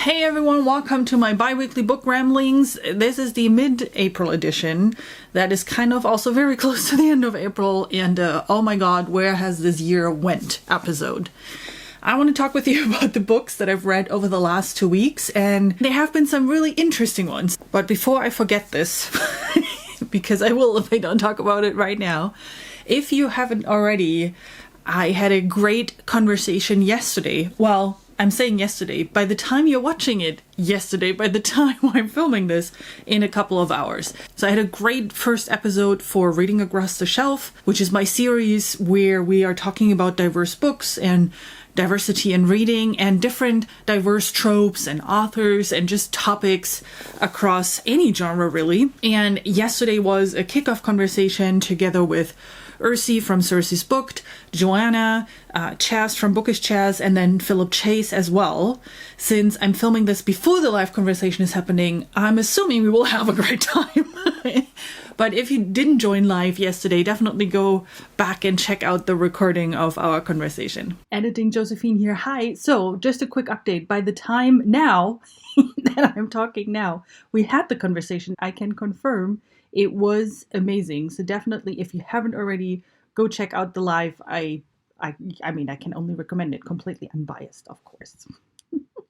Hey everyone, welcome to my bi-weekly book ramblings. This is the mid-April edition that is kind of also very close to the end of April and oh my god, where has this year went episode. I want to talk with you about the books that I've read over the last 2 weeks, and there have been some really interesting ones. But before I forget this, because I will if I don't talk about it right now, if you haven't already, I had a great conversation yesterday. Well, I'm saying yesterday. By the time you're watching it, yesterday, by the time I'm filming this, in a couple of hours. So I had a great first episode for Reading Across the Shelf, which is my series where we are talking about diverse books and diversity in reading and different diverse tropes and authors and just topics across any genre, really. And yesterday was a kickoff conversation together with Ursi from Cersei's Booked, Joanna, Chaz from Bookish Chaz, and then Philip Chase as well. Since I'm filming this before the live conversation is happening, I'm assuming we will have a great time. But if you didn't join live yesterday, definitely go back and check out the recording of our conversation. Editing Josephine here. Hi. So just a quick update. By the time now that I'm talking now, we had the conversation. I can confirm it was amazing. So definitely, if you haven't already, go check out the live. I mean, I can only recommend it. Completely unbiased, of course.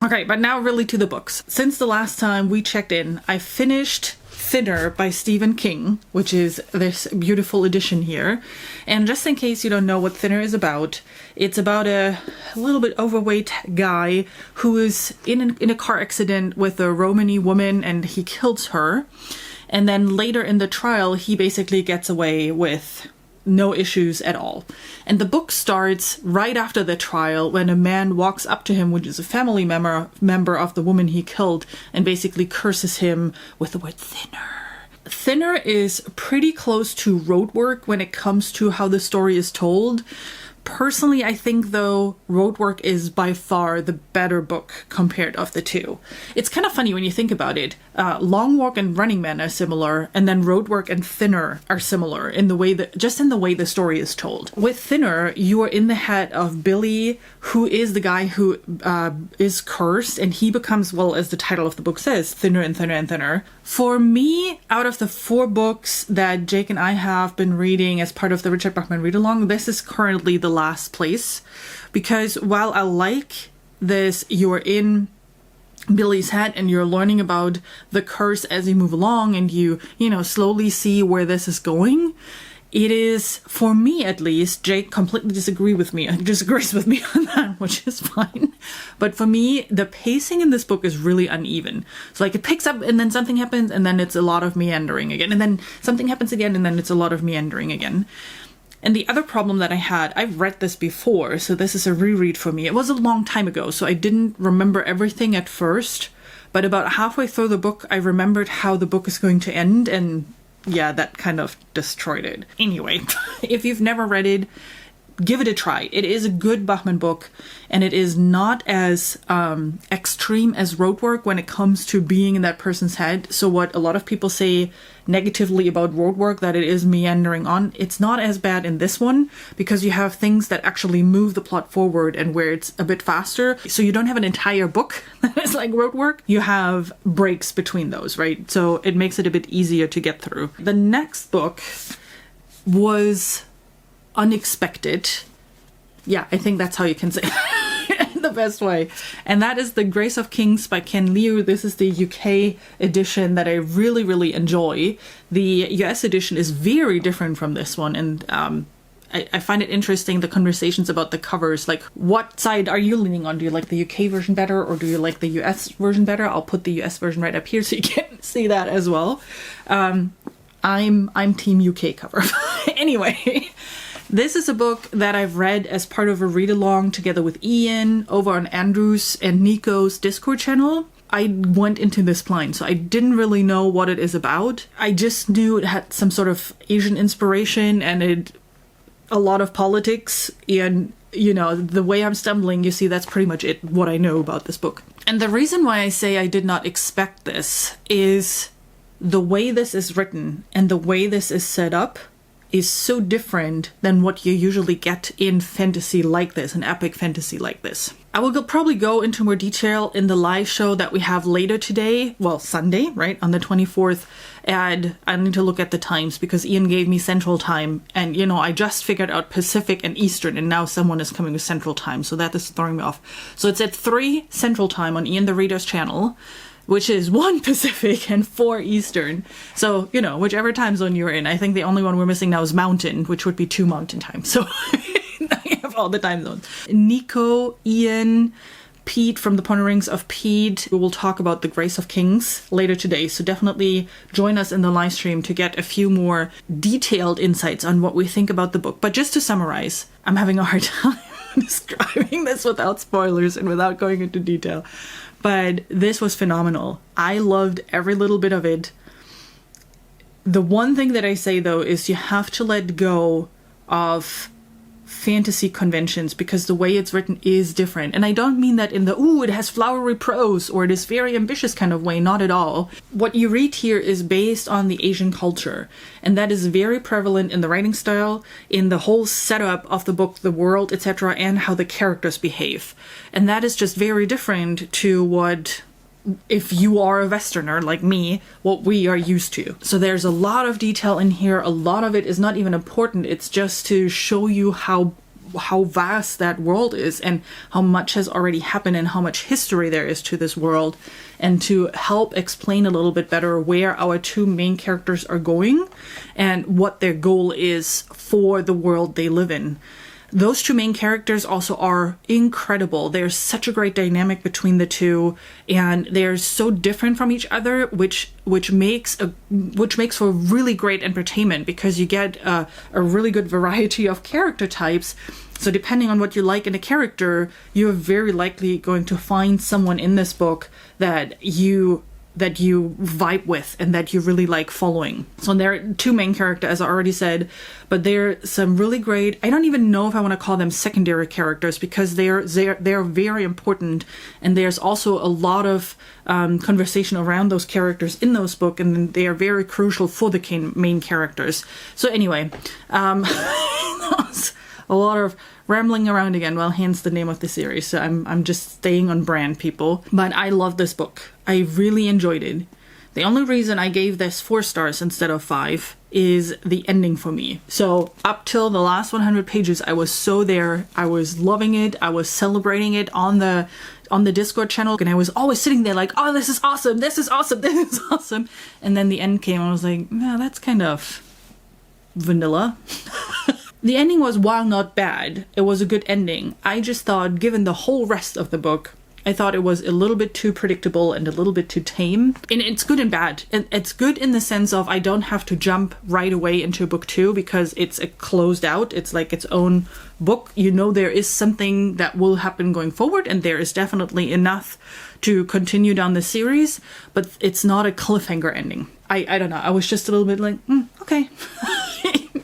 Okay, but now really to the books. Since the last time we checked in, I finished Thinner by Stephen King, which is this beautiful edition here. And just in case you don't know what Thinner is about, it's about a little bit overweight guy who is in a car accident with a Romany woman and he kills her. And then later in the trial, he basically gets away with no issues at all. And the book starts right after the trial when a man walks up to him, which is a family member of the woman he killed, and basically curses him with the word thinner. Thinner is pretty close to Roadwork when it comes to how the story is told. Personally, I think, though, Roadwork is by far the better book compared of the two. It's kind of funny when you think about it. Long Walk and Running Man are similar, and then Roadwork and Thinner are similar in the way that, just in the way the story is told. With Thinner, you are in the head of Billy, who is the guy who is cursed, and he becomes, well, as the title of the book says, thinner and thinner and thinner. For me, out of the 4 books that Jake and I have been reading as part of the Richard Bachman read-along, this is currently the last place, because while I like this, you're in Billy's head and you're learning about the curse as you move along and you slowly see where this is going. It is, for me at least, Jake completely disagrees with me on that, which is fine. But for me, the pacing in this book is really uneven. So like it picks up and then something happens and then it's a lot of meandering again. And then something happens again and then it's a lot of meandering again. And the other problem that I had, I've read this before, so this is a reread for me. It was a long time ago, so I didn't remember everything at first. But about halfway through the book, I remembered how the book is going to end, and yeah, that kind of destroyed it. Anyway, if you've never read it, give it a try. It is a good Bachman book, and it is not as extreme as Roadwork when it comes to being in that person's head. So what a lot of people say negatively about Roadwork, that it is meandering on, it's not as bad in this one, because you have things that actually move the plot forward and where it's a bit faster. So you don't have an entire book that is like Roadwork. You have breaks between those, right? So it makes it a bit easier to get through. The next book was unexpected. Yeah, I think that's how you can say it the best way. And that is The Grace of Kings by Ken Liu. This is the UK edition that I really, really enjoy. The US edition is very different from this one, and I find it interesting, the conversations about the covers. Like, what side are you leaning on? Do you like the UK version better, or do you like the US version better? I'll put the US version right up here so you can see that as well. I'm team UK cover. Anyway, this is a book that I've read as part of a read-along together with Ian over on Andrew's and Nico's Discord channel. I went into this blind, so I didn't really know what it is about. I just knew it had some sort of Asian inspiration and a lot of politics, and the way I'm stumbling, you see, that's pretty much what I know about this book. And the reason why I say I did not expect this is the way this is written and the way this is set up is so different than what you usually get in fantasy like this, an epic fantasy like this. I will probably go into more detail in the live show that we have later today, well, Sunday, right, on the 24th, and I need to look at the times because Ian gave me Central Time, and, you know, I just figured out Pacific and Eastern, and now someone is coming with Central Time, so that is throwing me off. So it's at 3 Central Time on Ian the Reader's channel, which is 1 Pacific and 4 Eastern. So, you know, whichever time zone you're in. I think the only one we're missing now is Mountain, which would be 2 Mountain Time. So I have all the time zones. Nico, Ian, Pete from the Ponderings of Pete. We will talk about the Grace of Kings later today. So definitely join us in the live stream to get a few more detailed insights on what we think about the book. But just to summarize, I'm having a hard time describing this without spoilers and without going into detail. But this was phenomenal. I loved every little bit of it. The one thing that I say, though, is you have to let go of fantasy conventions because the way it's written is different. And I don't mean that in the, ooh, it has flowery prose or it is very ambitious kind of way. Not at all. What you read here is based on the Asian culture. And that is very prevalent in the writing style, in the whole setup of the book, the world, etc., and how the characters behave. And that is just very different to what, if you are a Westerner like me, what we are used to. So there's a lot of detail in here. A lot of it is not even important. It's just to show you how vast that world is and how much has already happened and how much history there is to this world, and to help explain a little bit better where our 2 main characters are going and what their goal is for the world they live in. Those 2 main characters also are incredible. There's such a great dynamic between the 2, and they're so different from each other, which makes for really great entertainment because you get a really good variety of character types. So depending on what you like in a character, you're very likely going to find someone in this book that you vibe with and that you really like following. So there are 2 main characters, as I already said, but there are some really great, I don't even know if I want to call them secondary characters because they're very important, and there's also a lot of conversation around those characters in those books, and they are very crucial for the main characters. So anyway, a lot of rambling around again. Well, hence the name of the series. So I'm just staying on brand, people. But I love this book. I really enjoyed it. The only reason I gave this 4 stars instead of 5 is the ending for me. So up till the last 100 pages, I was so there. I was loving it. I was celebrating it on the Discord channel, and I was always sitting there like, oh, this is awesome. This is awesome. This is awesome. And then the end came, and I was like, no, that's kind of vanilla. The ending was, while not bad, it was a good ending. I just thought, given the whole rest of the book, I thought it was a little bit too predictable and a little bit too tame. And it's good and bad. It's good in the sense of I don't have to jump right away into book 2 because it's a closed out. It's like its own book. You know, there is something that will happen going forward, and there is definitely enough to continue down the series, but it's not a cliffhanger ending. I don't know. I was just a little bit like, okay,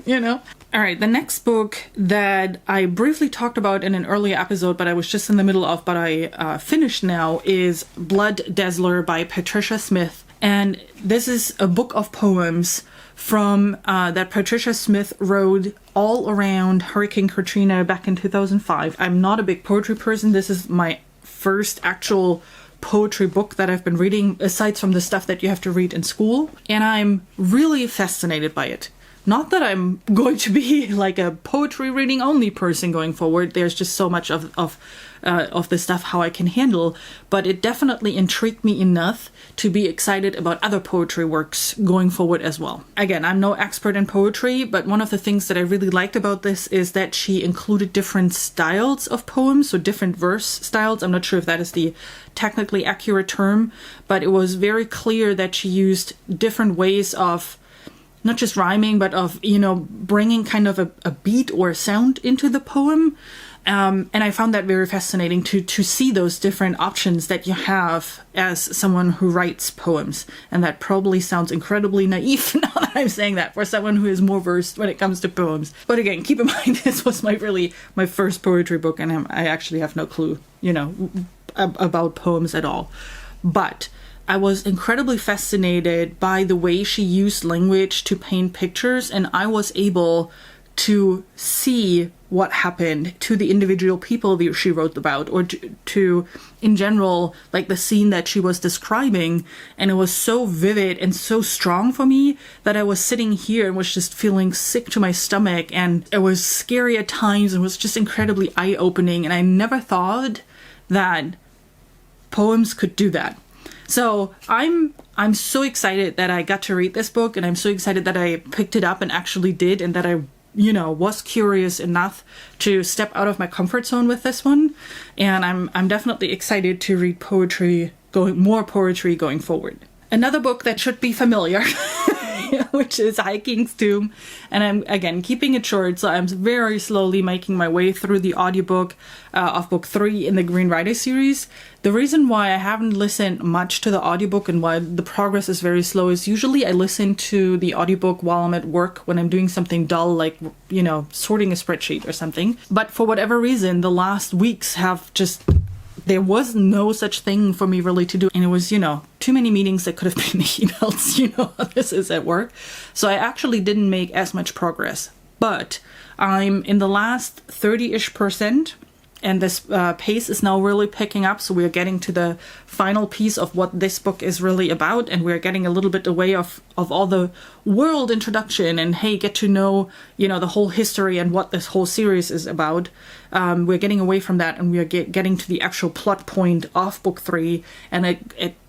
you know? All right, the next book that I briefly talked about in an earlier episode, but I was just in the middle of, but I finished now, is Blood Dazzler by Patricia Smith. And this is a book of poems from that Patricia Smith wrote all around Hurricane Katrina back in 2005. I'm not a big poetry person. This is my first actual poetry book that I've been reading, aside from the stuff that you have to read in school. And I'm really fascinated by it. Not that I'm going to be like a poetry reading only person going forward. There's just so much of the stuff how I can handle, but it definitely intrigued me enough to be excited about other poetry works going forward as well. Again, I'm no expert in poetry, but one of the things that I really liked about this is that she included different styles of poems, so different verse styles. I'm not sure if that is the technically accurate term, but it was very clear that she used different ways of not just rhyming, but of, you know, bringing kind of a beat or a sound into the poem. And I found that very fascinating to see those different options that you have as someone who writes poems. And that probably sounds incredibly naive now that I'm saying that for someone who is more versed when it comes to poems. But again, keep in mind, this was my first poetry book, and I actually have no clue, you know, about poems at all. But I was incredibly fascinated by the way she used language to paint pictures, and I was able to see what happened to the individual people that she wrote about, or to in general, like the scene that she was describing. And it was so vivid and so strong for me that I was sitting here and was just feeling sick to my stomach, and it was scary at times and was just incredibly eye-opening. And I never thought that poems could do that. So I'm so excited that I got to read this book, and I'm so excited that I picked it up and actually did, and that I was curious enough to step out of my comfort zone with this one. And I'm definitely excited to read more poetry going forward. Another book that should be familiar, which is High King's Tomb. And I'm, again, keeping it short, so I'm very slowly making my way through the audiobook of book 3 in the Green Rider series. The reason why I haven't listened much to the audiobook and why the progress is very slow is usually I listen to the audiobook while I'm at work when I'm doing something dull, like, sorting a spreadsheet or something. But for whatever reason, the last weeks have just... there was no such thing for me really to do. And it was, too many meetings that could have been emails, how this is at work. So I actually didn't make as much progress. But I'm in the last 30-ish%. And this pace is now really picking up. So we're getting to the final piece of what this book is really about. And we're getting a little bit away of all the world introduction and, hey, get to know, the whole history and what this whole series is about. We're getting away from that, and we're getting to the actual plot point of book 3. And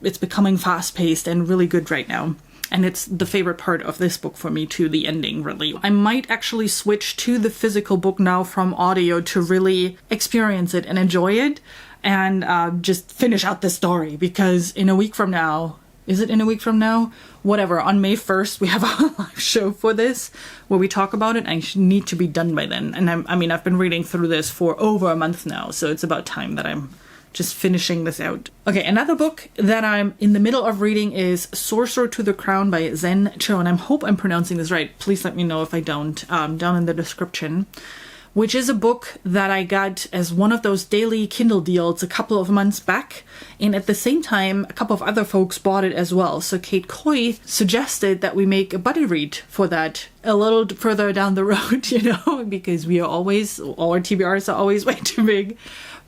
it's becoming fast-paced and really good right now. And it's the favorite part of this book for me too, the ending, really. I might actually switch to the physical book now from audio to really experience it and enjoy it, and just finish out the story. Because in a week from now, is it in a week from now? Whatever, on May 1st, we have a live show for this where we talk about it. I need to be done by then. And I've been reading through this for over a month now, so it's about time that I'm just finishing this out. Okay, another book that I'm in the middle of reading is Sorcerer to the Crown by Zen Cho, and I hope I'm pronouncing this right. Please let me know if I don't, down in the description. Which is a book that I got as one of those daily Kindle deals a couple of months back, and at the same time, a couple of other folks bought it as well. So Cait Coy suggested that we make a buddy read for that a little further down the road, because all our TBRs are always way too big.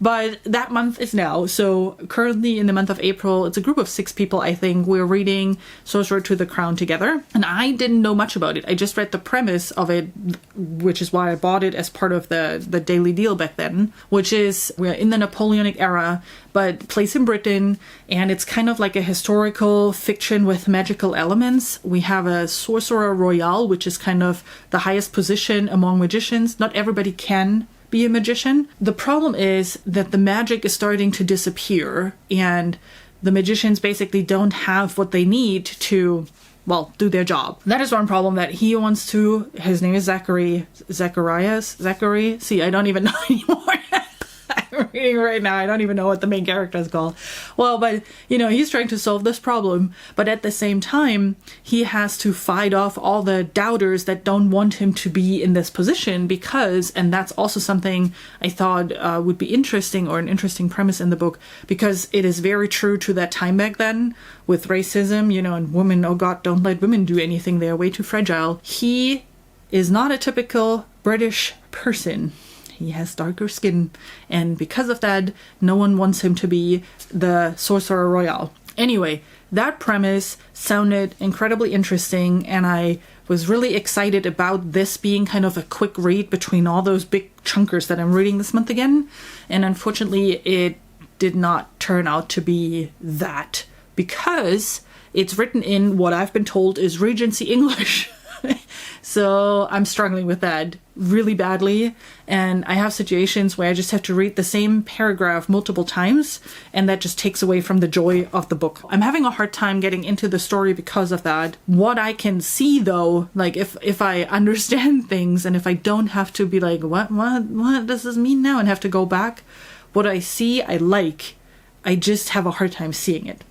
But that month is now. So currently in the month of April, it's a group of 6 people, I think. We're reading Sorcerer to the Crown together. And I didn't know much about it. I just read the premise of it, which is why I bought it as part of the daily deal back then, which is we're in the Napoleonic era, but placed in Britain. And it's kind of like a historical fiction with magical elements. We have a Sorcerer Royal, which is kind of the highest position among magicians. Not everybody can be a magician. The problem is that the magic is starting to disappear, and the magicians basically don't have what they need to, do their job. That is one problem that he wants to. His name is Zachary. See, I don't even know anymore. I'm reading right now. I don't even know what the main character is called. Well, but, he's trying to solve this problem. But at the same time, he has to fight off all the doubters that don't want him to be in this position because, and that's also something I thought would be interesting, or an interesting premise in the book, because it is very true to that time back then with racism, and women, oh God, don't let women do anything. They're way too fragile. He is not a typical British person. He has darker skin, and because of that, no one wants him to be the Sorcerer Royal. Anyway, that premise sounded incredibly interesting, and I was really excited about this being kind of a quick read between all those big chunkers that I'm reading this month again. And unfortunately, it did not turn out to be that, because it's written in what I've been told is Regency English. So I'm struggling with that really badly, and I have situations where I just have to read the same paragraph multiple times, and that just takes away from the joy of the book. I'm having a hard time getting into the story because of that. What I can see though, like if I understand things, and if I don't have to be like, what does this mean now, and have to go back, what I see I like, I just have a hard time seeing it.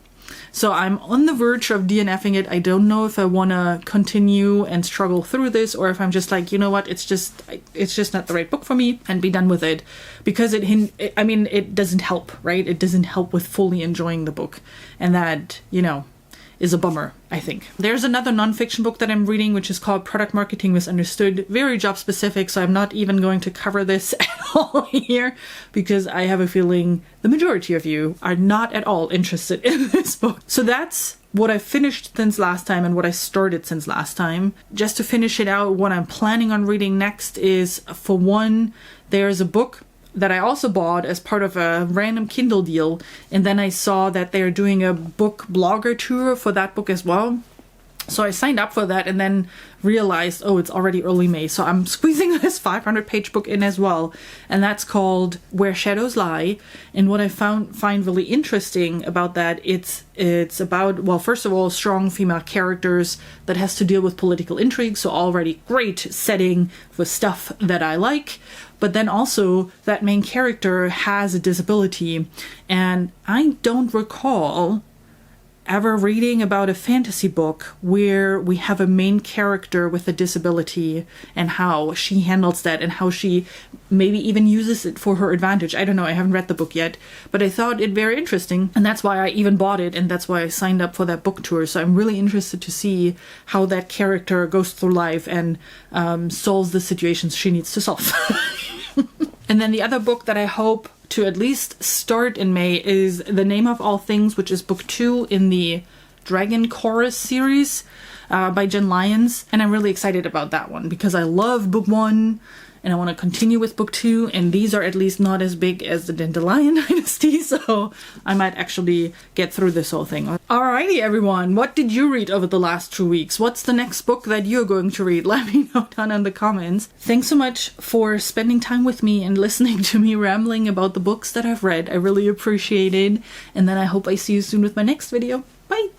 So I'm on the verge of DNFing it. I don't know if I want to continue and struggle through this, or if I'm just like, you know what, it's just not the right book for me, and be done with it. Because it doesn't help, right? It doesn't help with fully enjoying the book. And that, is a bummer, I think. There's another nonfiction book that I'm reading, which is called Product Marketing Misunderstood. Very job specific, so I'm not even going to cover this at all here, because I have a feeling the majority of you are not at all interested in this book. So that's what I finished since last time and what I started since last time. Just to finish it out, what I'm planning on reading next is, for one, there's a book that I also bought as part of a random Kindle deal, and then I saw that they're doing a book blogger tour for that book as well. So I signed up for that and then realized, it's already early May, so I'm squeezing this 500-page book in as well, and that's called Where Shadows Lie. And what I find really interesting about that, it's about, well, first of all, strong female characters that has to deal with political intrigue, so already great setting for stuff that I like. But then also that main character has a disability, and I don't recall ever reading about a fantasy book where we have a main character with a disability and how she handles that and how she maybe even uses it for her advantage. I don't know, I haven't read the book yet, but I thought it very interesting, and that's why I even bought it, and that's why I signed up for that book tour. So I'm really interested to see how that character goes through life and solves the situations she needs to solve. And then the other book that I hope to at least start in May is The Name of All Things, which is book 2 in the Dragon Chorus series by Jen Lyons. And I'm really excited about that one because I love book 1 and I want to continue with book 2, and these are at least not as big as the Dandelion Dynasty, so I might actually get through this whole thing. Alrighty everyone, what did you read over the last 2 weeks? What's the next book that you're going to read? Let me know down in the comments. Thanks so much for spending time with me and listening to me rambling about the books that I've read. I really appreciate it, and then I hope I see you soon with my next video. Bye!